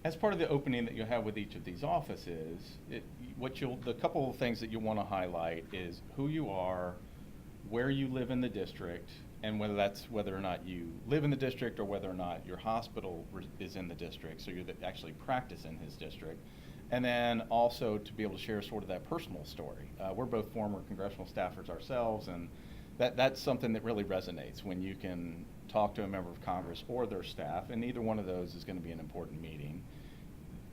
as part of the opening that you have with each of these offices, the couple of things that you want to highlight is who you are, where you live in the district, and whether or not you live in the district or whether or not your hospital is in the district, so you're actually practice in his district. And then also to be able to share sort of that personal story. We're both former congressional staffers ourselves, and that's something that really resonates when you can talk to a member of Congress or their staff, and either one of those is going to be an important meeting.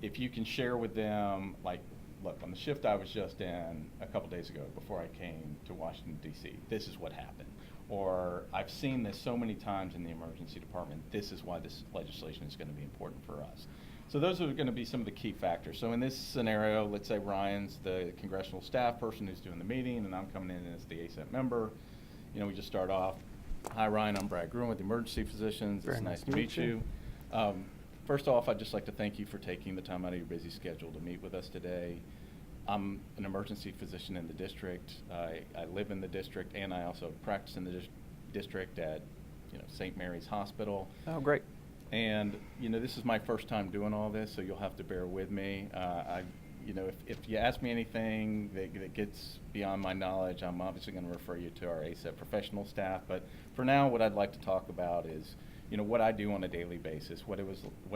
If you can share with them, like, look, on the shift I was just in a couple days ago before I came to Washington, D.C., this is what happened. Or I've seen this so many times in the emergency department, this is why this legislation is going to be important for us. So those are going to be some of the key factors. So in this scenario, let's say Ryan's the congressional staff person who's doing the meeting, and I'm coming in as the ACEP member. You know, we just start off. Hi, Ryan. I'm Brad Gruen with the Emergency Physicians. It's nice to meet you. First off, I'd just like to thank you for taking the time out of your busy schedule to meet with us today. I'm an emergency physician in the district. I live in the district, and I also practice in the district at St. Mary's Hospital. Oh, great. And this is my first time doing all this, so you'll have to bear with me. If you ask me anything that gets beyond my knowledge, I'm obviously going to refer you to our ACEP professional staff. But for now, what I'd like to talk about is, what I do on a daily basis, what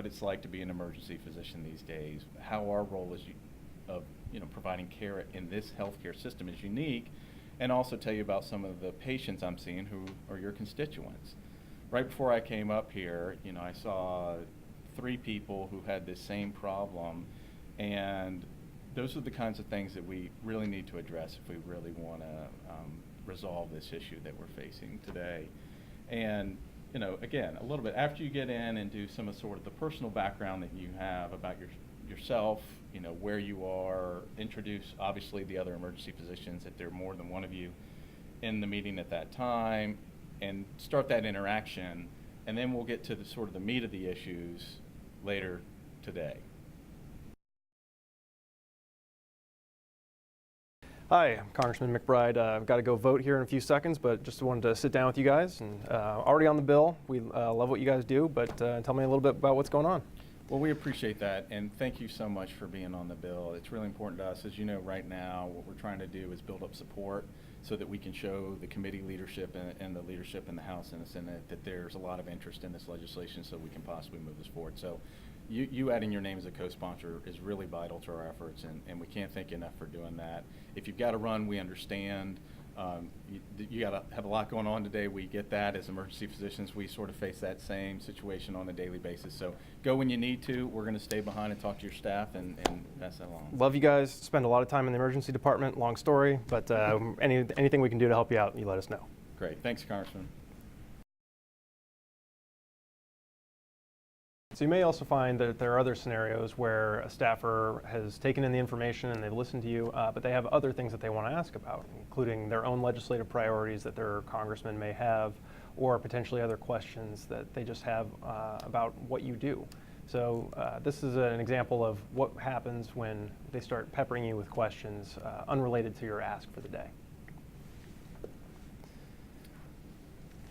it's like to be an emergency physician these days, how our role of providing care in this healthcare system is unique, and also tell you about some of the patients I'm seeing who are your constituents. Right before I came up here, I saw 3 people who had this same problem, and those are the kinds of things that we really need to address if we really want to resolve this issue that we're facing today. And again, a little bit after you get in and do some of sort of the personal background that you have about yourself, where you are, introduce obviously the other emergency physicians if there are more than one of you in the meeting at that time, and start that interaction, and then we'll get to the sort of the meat of the issues later today. Hi, I'm Congressman McBride. I've got to go vote here in a few seconds, but just wanted to sit down with you guys. And already on the bill, we love what you guys do, but tell me a little bit about what's going on. Well, we appreciate that, and thank you so much for being on the bill. It's really important to us. As you know, right now, what we're trying to do is build up support so that we can show the committee leadership and the leadership in the House and the Senate that there's a lot of interest in this legislation so we can possibly move this forward. So you adding your name as a co-sponsor is really vital to our efforts, and we can't thank you enough for doing that. If you've got to run, we understand. You got to have a lot going on today. We get that. As emergency physicians, we sort of face that same situation on a daily basis. So go when you need to. We're going to stay behind and talk to your staff and pass that along. Love you guys. Spend a lot of time in the emergency department. Long story, but anything we can do to help you out, you let us know. Great. Thanks, Congressman. So you may also find that there are other scenarios where a staffer has taken in the information and they've listened to you, but they have other things that they want to ask about, including their own legislative priorities that their congressman may have, or potentially other questions that they just have about what you do. So this is an example of what happens when they start peppering you with questions unrelated to your ask for the day.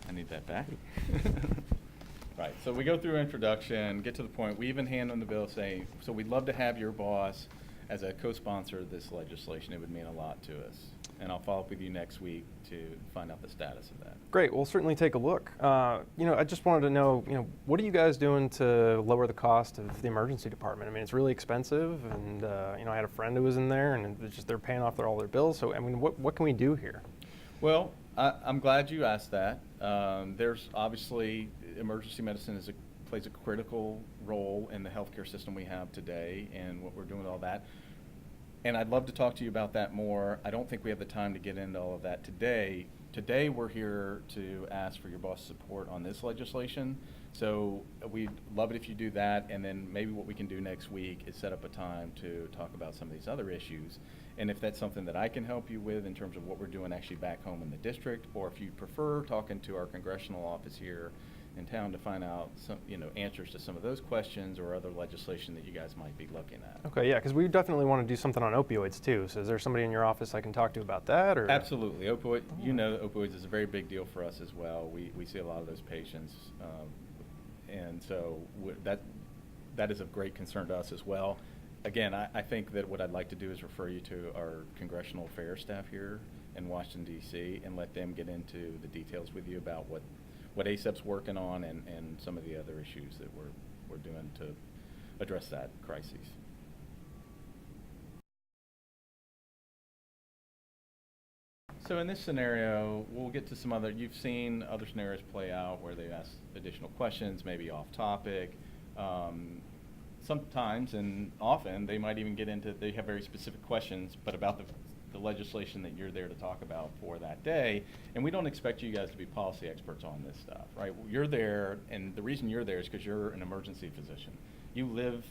I need that back. Right, so we go through introduction, get to the point. We even hand on the bill saying, so we'd love to have your boss as a co-sponsor of this legislation. It would mean a lot to us. And I'll follow up with you next week to find out the status of that. Great, we'll certainly take a look. I just wanted to know, what are you guys doing to lower the cost of the emergency department? I mean, it's really expensive, and I had a friend who was in there, and they're paying off all their bills. So, I mean, what can we do here? Well, I'm glad you asked that. There's obviously emergency medicine plays a critical role in the healthcare system we have today, and what we're doing with all that. And I'd love to talk to you about that more. I don't think we have the time to get into all of that today. Today we're here to ask for your boss' support on this legislation. So we'd love it if you do that, and then maybe what we can do next week is set up a time to talk about some of these other issues. And if that's something that I can help you with in terms of what we're doing actually back home in the district, or if you prefer talking to our congressional office here in town to find out some, answers to some of those questions or other legislation that you guys might be looking at. Okay, yeah, because we definitely want to do something on opioids too. So is there somebody in your office I can talk to about that? Or? Absolutely. Opioids is a very big deal for us as well. We see a lot of those patients. And so that is of great concern to us as well. Again, I think that what I'd like to do is refer you to our Congressional Affairs staff here in Washington, D.C., and let them get into the details with you about what ACEP's working on and some of the other issues that we're doing to address that crisis. So in this scenario, we'll get to some other, you've seen other scenarios play out where they ask additional questions, maybe off topic. Sometimes and often they might even get into, they have very specific questions, but about the legislation that you're there to talk about for that day. And we don't expect you guys to be policy experts on this stuff, right? You're there, and the reason you're there is because you're an emergency physician. You live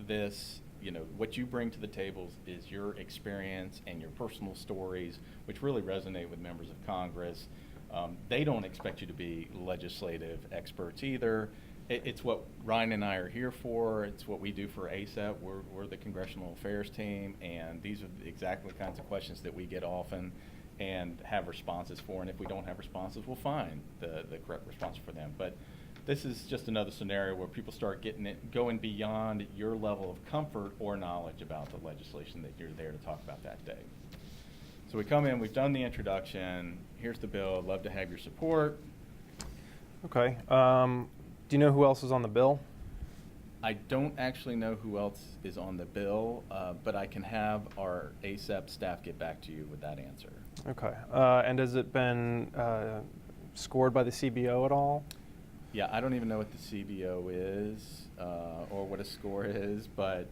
this, you know, what you bring to the table is your experience and your personal stories, which really resonate with members of Congress. They don't expect you to be legislative experts either. It's what Ryan and I are here for. It's what we do for ACEP. We're the Congressional Affairs team, and these are exactly the kinds of questions that we get often and have responses for. And if we don't have responses, we'll find the correct response for them. But this is just another scenario where people start going beyond your level of comfort or knowledge about the legislation that you're there to talk about that day. So we come in, we've done the introduction. Here's the bill. I'd love to have your support. Okay. Do you know who else is on the bill? I don't actually know who else is on the bill, but I can have our ACEP staff get back to you with that answer. Okay. And has it been scored by the CBO at all? Yeah, I don't even know what the CBO is or what a score is, but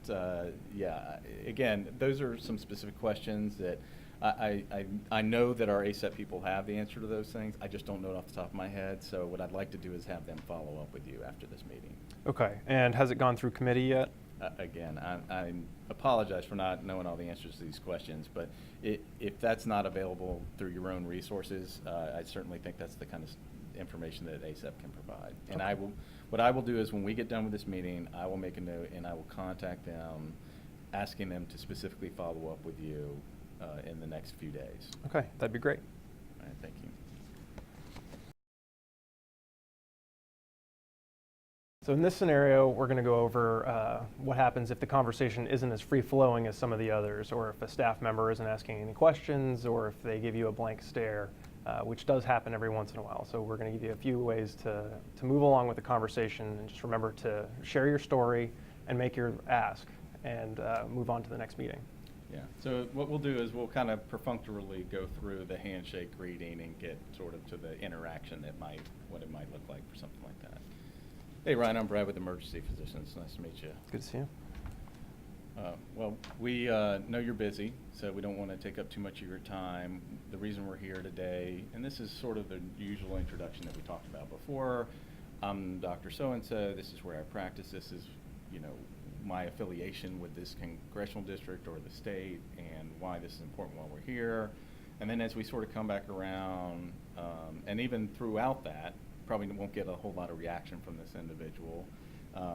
yeah, again, those are some specific questions that I know that our ACEP people have the answer to those things. I just don't know it off the top of my head. So what I'd like to do is have them follow up with you after this meeting. Okay. And has it gone through committee yet? Again, I apologize for not knowing all the answers to these questions, but if that's not available through your own resources, I certainly think that's the kind of information that ACEP can provide. And Okay. What I will do is when we get done with this meeting, I will make a note and I will contact them, asking them to specifically follow up with you in the next few days. Okay, that'd be great. All right, thank you. So in this scenario, we're going to go over what happens if the conversation isn't as free-flowing as some of the others, or if a staff member isn't asking any questions, or if they give you a blank stare, which does happen every once in a while. So we're going to give you a few ways to move along with the conversation, and just remember to share your story and make your ask, and move on to the next meeting. Yeah, so what we'll do is we'll kind of perfunctorily go through the handshake greeting and get sort of to the interaction what it might look like for something like that. Hey Ryan, I'm Brad with Emergency Physicians. Nice to meet you. Good to see you. Well, we know you're busy, so we don't want to take up too much of your time. The reason we're here today, and this is sort of the usual introduction that we talked about before. I'm Dr. So-and-so, this is where I practice, this is, you know, my affiliation with this congressional district or the state and why this is important while we're here. And then as we sort of come back around, and even throughout that, probably won't get a whole lot of reaction from this individual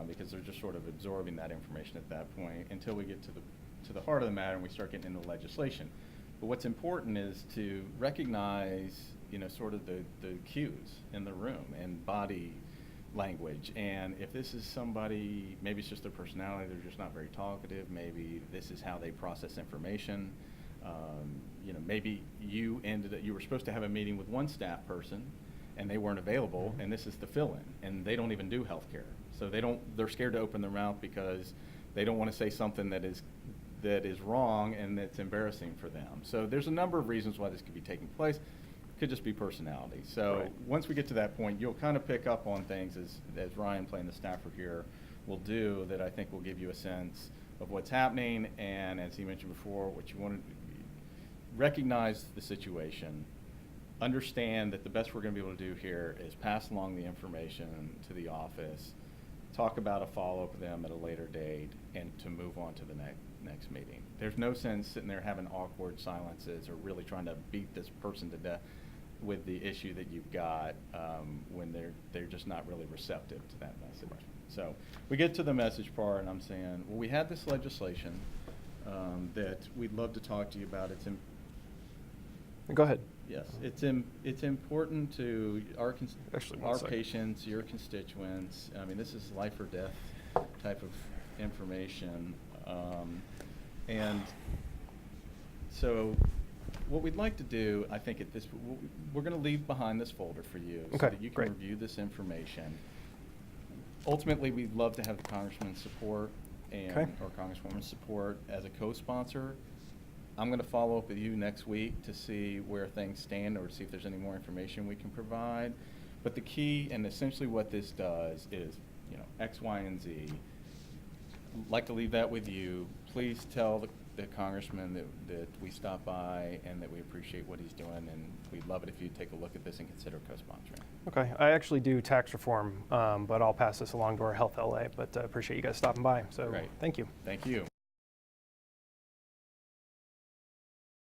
because they're just sort of absorbing that information at that point until we get to the heart of the matter and we start getting into legislation. But what's important is to recognize, you know, sort of the cues in the room and body language. And if this is somebody, maybe it's just their personality, they're just not very talkative, maybe this is how they process information. You know, maybe you were supposed to have a meeting with one staff person and they weren't available, and this is the fill-in, and they don't even do healthcare. So they're scared to open their mouth because they don't want to say something that is wrong and that's embarrassing for them. So there's a number of reasons why this could be taking place. Could just be personality. So right. Once we get to that point, you'll kind of pick up on things as Ryan, playing the staffer here, will do, that I think will give you a sense of what's happening, and as he mentioned before, what you want to recognize the situation, understand that the best we're going to be able to do here is pass along the information to the office, talk about a follow-up with them at a later date, and to move on to the next meeting. There's no sense sitting there having awkward silences or really trying to beat this person to death with the issue that you've got when they're just not really receptive to that message. So we get to the message part, and I'm saying, well, we had this legislation that we'd love to talk to you about. Go ahead. Yes, it's important to our Actually, one second. patients, your constituents. I mean, this is life or death type of information. And so what we'd like to do, I think we're going to leave behind this folder for you so Okay, that you can great. review this information. Ultimately, we'd love to have the congressman's support Okay. or congresswoman's support as a co-sponsor. I'm going to follow up with you next week to see where things stand or see if there's any more information we can provide. But the key and essentially what this does is, X, Y, and Z. I'd like to leave that with you. Please tell the congressman that we stopped by and that we appreciate what he's doing, and we'd love it if you'd take a look at this and consider co-sponsoring. Okay, I actually do tax reform, but I'll pass this along to our Health LA, but I appreciate you guys stopping by, so Great. thank you. Thank you.